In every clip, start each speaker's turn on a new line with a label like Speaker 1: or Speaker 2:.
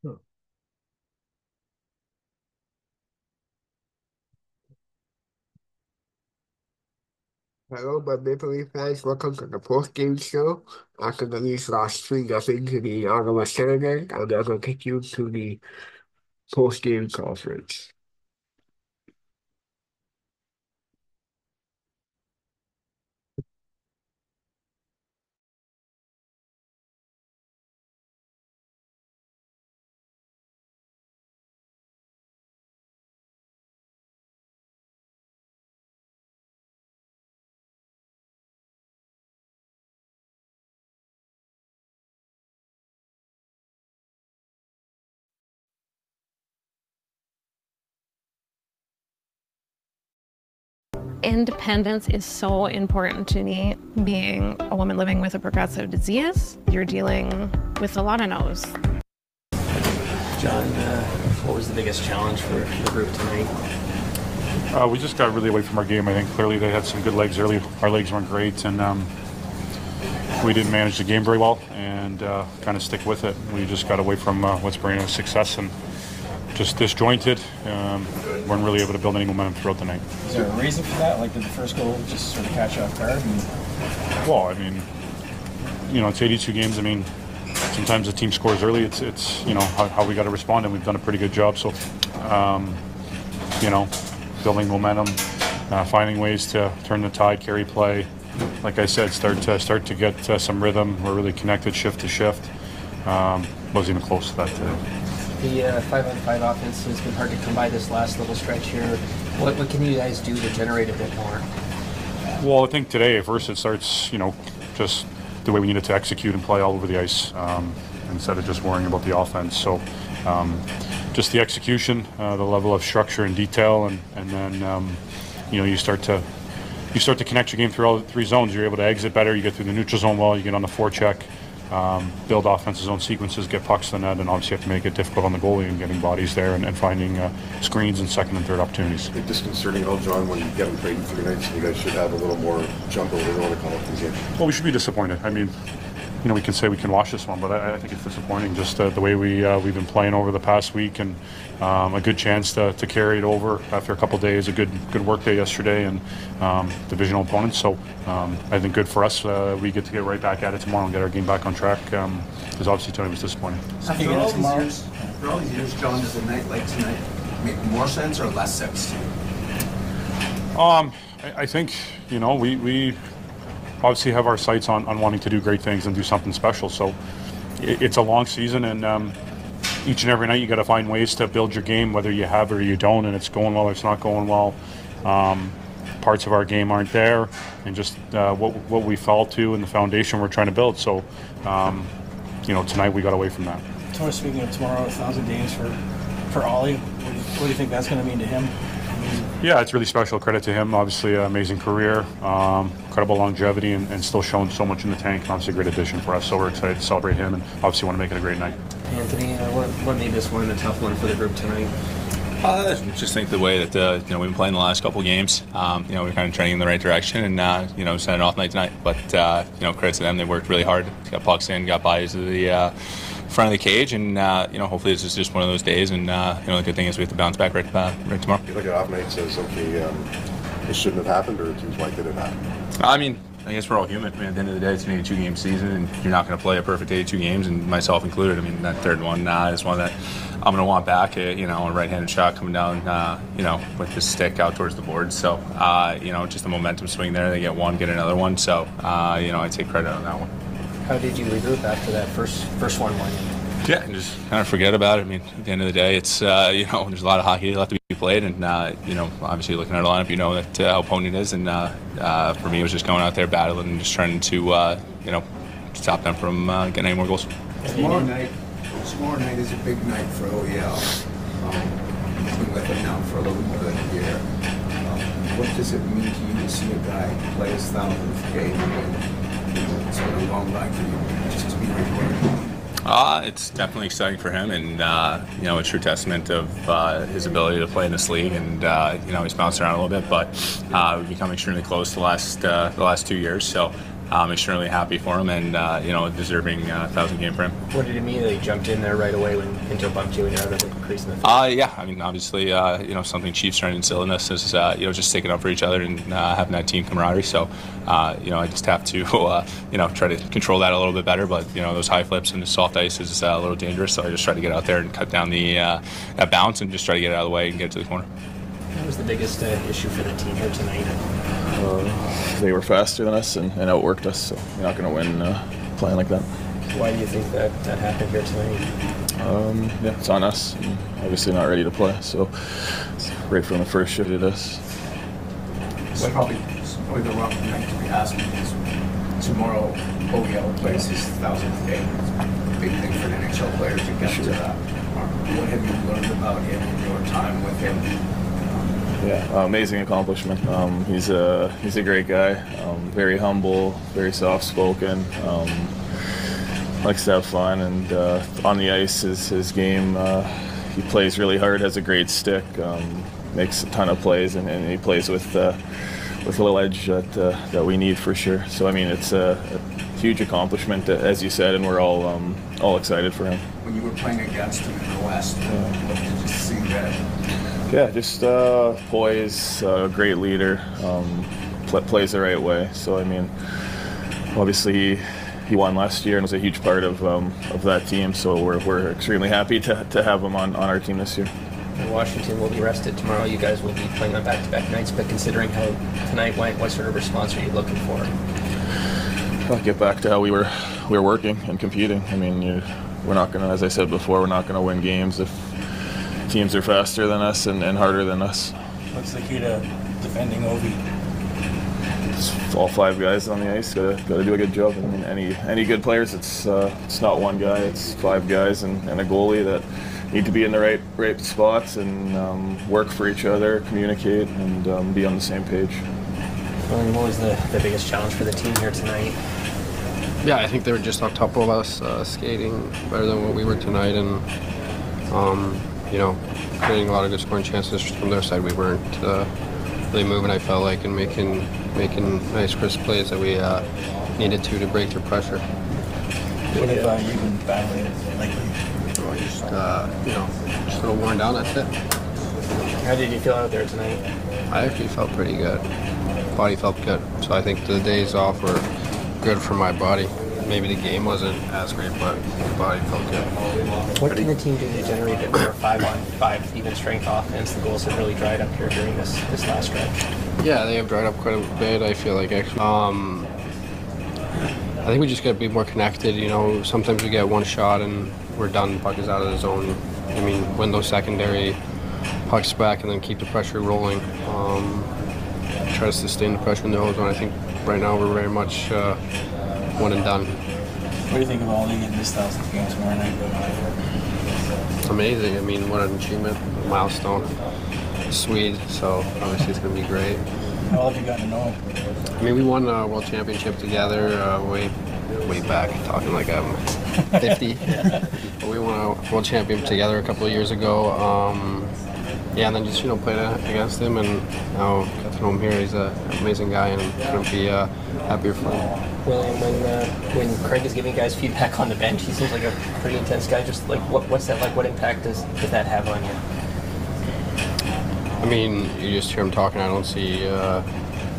Speaker 1: Hello, my Maple Leaf fans. Welcome to the Postgame show. After the Leafs lost 3-0 to the Ottawa Senators, I'm now going to take you to the postgame conference.
Speaker 2: Independence is so important to me. Being a woman living with a progressive disease, you're dealing with a lot of no's.
Speaker 3: John, what was the biggest challenge for the group tonight?
Speaker 4: We just got really away from our game. I think clearly they had some good legs early. Our legs weren't great, and we didn't manage the game very well and kind of stick with it. We just got away from what's bringing us success and just disjointed. Weren't really able to build any momentum throughout the night.
Speaker 5: Is there a reason for that? Like, did the first goal just sort of catch you off guard?
Speaker 4: Well, I mean, it's 82 games. I mean, sometimes the team scores early. It's how we got to respond, and we've done a pretty good job. So, building momentum, finding ways to turn the tide, carry play. Like I said, start to get some rhythm. We're really connected shift to shift. Wasn't even close to that today.
Speaker 3: The 5-on-5 offense has been hard to come by this last little stretch here. What can you guys do to generate a bit more?
Speaker 4: Well, I think today, first it starts, just the way we needed to execute and play all over the ice instead of just worrying about the offense. So just the execution, the level of structure and detail, and then, you start to connect your game through all three zones. You're able to exit better. You get through the neutral zone well. You get on the forecheck. Build offensive zone sequences, get pucks to the net, and obviously have to make it difficult on the goalie and getting bodies there and finding screens and second and third opportunities.
Speaker 6: I think disconcerting at all, John, when you get them played in 3 nights, you guys should have a little more jump or whatever you want to call it these games.
Speaker 4: Well, we should be disappointed. I mean, we can say we can watch this one, but I think it's disappointing just the way we've been playing over the past week, and a good chance to carry it over after a couple of days, a good work day yesterday, and divisional opponents. So I think good for us. We get to get right back at it tomorrow and get our game back on track, because obviously tonight was disappointing.
Speaker 7: After all these years, John, does a night like tonight make more sense or less sense to you?
Speaker 4: I think, we obviously have our sights on wanting to do great things and do something special. So it's a long season, and each and every night you got to find ways to build your game, whether you have or you don't, and it's going well or it's not going well. Parts of our game aren't there, and just what we fall to and the foundation we're trying to build. So, tonight we got away from that.
Speaker 5: Speaking of tomorrow, 1,000 games for Ollie. What do you think that's going to mean to him?
Speaker 4: Yeah, it's really special. Credit to him. Obviously, amazing career, incredible longevity, and still showing so much in the tank. And obviously, a great addition for us. So we're excited to celebrate him, and obviously want to make it a great night.
Speaker 3: Anthony, what made this one a tough one for the group tonight?
Speaker 8: I just think the way that we've been playing the last couple of games, we're kind of trending in the right direction, and sent an off night tonight. But credit to them, they worked really hard, got pucks in, got bodies to the front of the cage, and hopefully this is just one of those days. And the good thing is we have to bounce back right tomorrow.
Speaker 6: You look at off night, says okay, this shouldn't have happened, or it seems like it happened.
Speaker 8: I mean, I guess we're all human. I mean, at the end of the day, it's an 82-game season, and you're not going to play a perfect 82 games, and myself included. I mean, that third one is one that I'm going to want back. A right-handed shot coming down, with the stick out towards the board. So, just a momentum swing there. They get one, get another one. So, I take credit on that one.
Speaker 3: How did you regroup after that first one?
Speaker 8: Yeah, and just kind of forget about it. I mean, at the end of the day, it's there's a lot of hockey left to be played, and obviously looking at our lineup, that how potent it is, and for me, it was just going out there battling and just trying to stop them from getting any more goals.
Speaker 7: Tomorrow night is a big night for OEL. You've been with them now for a little more than a year. What does it mean to you to see a guy play his 1,000th game, and it's been a long night for you just to be right?
Speaker 8: It's definitely exciting for him, and a true testament of his ability to play in this league. And he's bounced around a little bit, but we've become extremely close the last 2 years. So I'm extremely happy for him, and deserving 1,000 game for him.
Speaker 3: What did it mean that he jumped in there right away when Pinto bumped you and you're out of the crease in the field?
Speaker 8: Yeah, I mean, obviously, something Chiefs trying to instill in us is, just sticking up for each other and having that team camaraderie. So, I just have to, try to control that a little bit better. But, those high flips and the soft ice is a little dangerous. So I just try to get out there and cut down that bounce and just try to get it out of the way and get it to the corner.
Speaker 3: What was the biggest issue for the team here tonight?
Speaker 9: They were faster than us and outworked us, so you're not going to win playing like that.
Speaker 3: Why do you think that happened here tonight?
Speaker 9: It's on us. Obviously not ready to play, so right from the first shift it is.
Speaker 7: It's probably the wrong night to be asking is tomorrow OEL plays his 1,000th game. It's a big thing for an NHL player to get to that. What have you learned about him in your time with him?
Speaker 9: Yeah, amazing accomplishment. He's a great guy. Very humble, very soft-spoken. Likes to have fun, and on the ice is his game. He plays really hard, has a great stick, makes a ton of plays, and he plays with a little edge that we need for sure. So I mean, it's a huge accomplishment, as you said, and we're all excited for him.
Speaker 7: When you were playing against him in the West, what did you see there?
Speaker 9: Yeah, just poise, great leader, plays the right way. So I mean, obviously he won last year and was a huge part of that team. So we're extremely happy to have him on our team this year.
Speaker 3: Washington will be rested tomorrow. You guys will be playing on back-to-back nights. But considering how tonight went, what sort of response are you looking for?
Speaker 9: I'll get back to how we were working and competing. I mean, we're not going to, as I said before, we're not going to win games if teams are faster than us and harder than us.
Speaker 5: What's the key to defending Ovi?
Speaker 9: It's all 5 guys on the ice. Got to do a good job. I mean, any good players, it's not one guy. It's 5 guys and a goalie that need to be in the right spots and work for each other, communicate, and be on the same page.
Speaker 3: Well, what was the biggest challenge for the team here tonight?
Speaker 10: Yeah, I think they were just on top of us, skating better than what we were tonight, and creating a lot of good scoring chances from their side. We weren't really moving, I felt like, and making nice crisp plays that we needed to break through pressure.
Speaker 5: What have you been battling lately?
Speaker 10: Just a little worn down, that's it.
Speaker 3: How did you feel out there tonight?
Speaker 10: I actually felt pretty good. Body felt good. So I think the days off were good for my body. Maybe the game wasn't as great, but the body felt good.
Speaker 3: What can the team do to generate a bit more 5-on-5 even strength offense? The goals have really dried up here during this last stretch.
Speaker 10: Yeah, they have dried up quite a bit, I feel like, actually. I think we just got to be more connected. Sometimes we get one shot and we're done, puck is out of the zone. I mean, win those secondary pucks back and then keep the pressure rolling. Try to sustain the pressure in the zone. I think right now we're very much one and done.
Speaker 5: What do you think of all getting this 1,000th game tomorrow night?
Speaker 10: It's amazing. I mean, what an achievement, a milestone. Swede, so obviously it's going to be great.
Speaker 5: How well have you gotten to know him?
Speaker 10: I mean, we won a world championship together way back, talking like I'm 50. But we won a world championship together a couple of years ago. And then just played against him, and now got to know him here. He's an amazing guy, and couldn't be happier for him.
Speaker 3: William, when Craig is giving guys feedback on the bench, he seems like a pretty intense guy. Just like what's that like? What impact does that have on you?
Speaker 10: I mean, you just hear him talking. I don't see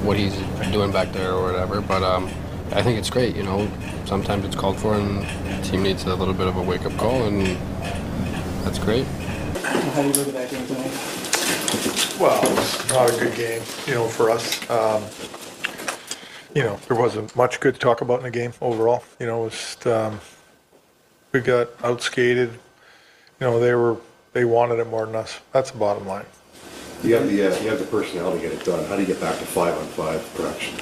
Speaker 10: what he's doing back there or whatever, but I think it's great. Sometimes it's called for, and the team needs a little bit of a wake-up call, and that's great.
Speaker 5: How do you look at that game tonight?
Speaker 11: Well, not a good game, for us. There wasn't much good to talk about in the game overall. It was just, we got outskated. They wanted it more than us. That's the bottom line.
Speaker 6: You have the personnel to get it done. How do you get back to 5-on-5 production?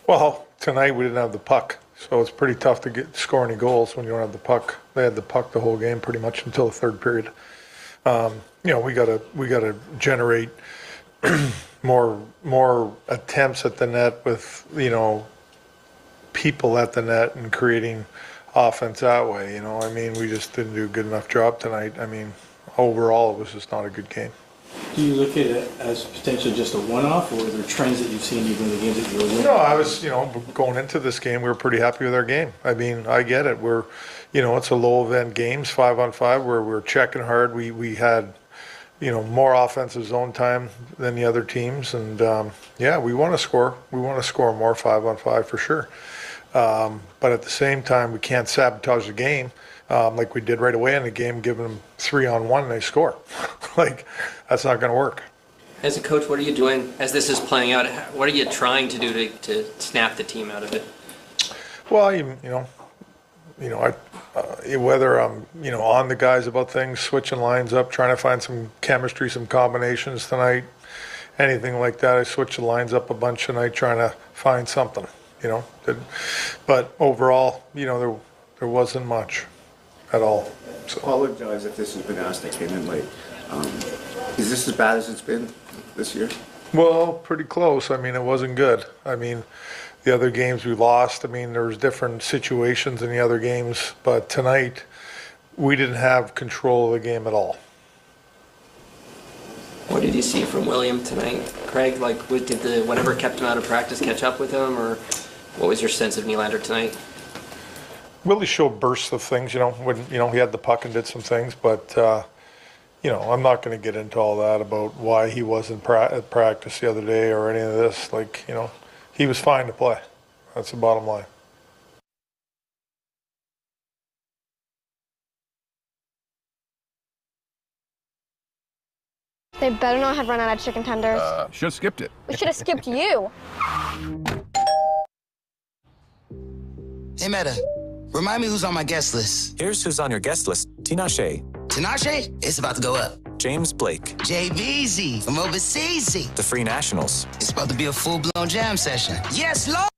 Speaker 11: Well, tonight we didn't have the puck, so it's pretty tough to score any goals when you don't have the puck. They had the puck the whole game pretty much until the third period. We gotta generate more attempts at the net with people at the net and creating offense that way. We just didn't do a good enough job tonight. I mean, overall it was just not a good game.
Speaker 5: Do you look at it as potentially just a one-off, or are there trends that you've seen even in the games that you were winning?
Speaker 11: No, I was, going into this game, we were pretty happy with our game. I mean, I get it. We're, it's a low event games, 5-on-5, where we're checking hard. We had, more offensive zone time than the other teams. And, we want to score. We want to score more 5-on-5 for sure. But at the same time, we can't sabotage the game like we did right away in the game, giving them 3-on-1 and they score. That's not going to work.
Speaker 3: As a coach, what are you doing as this is playing out? What are you trying to do to snap the team out of it?
Speaker 11: Well, whether I'm, on the guys about things, switching lines up, trying to find some chemistry, some combinations tonight, anything like that. I switched the lines up a bunch tonight, trying to find something, But overall, there wasn't much at all. So.
Speaker 7: Apologize if this has been asked. I came in late. Is this as bad as it's been this year?
Speaker 11: Well, pretty close. I mean, it wasn't good. I mean, the other games we lost, there was different situations in the other games, but tonight we didn't have control of the game at all.
Speaker 3: What did you see from William tonight, Craig? Did whatever kept him out of practice catch up with him, or what was your sense of Nylander tonight?
Speaker 11: Willie showed bursts of things, when he had the puck and did some things, but I'm not going to get into all that about why he wasn't at practice the other day or any of this. He was fine to play. That's the bottom line.
Speaker 12: They better not have run out of chicken tenders.
Speaker 13: Should have skipped it.
Speaker 12: We should have skipped you.
Speaker 14: Hey, Meta, remind me who's on my guest list.
Speaker 15: Here's who's on your guest list. Tinashe.
Speaker 14: Tinashe? It's about to go up.
Speaker 15: James Blake.
Speaker 14: JBZ from overseas.
Speaker 15: The Free Nationals.
Speaker 14: It's about to be a full-blown jam session. Yes, Lord!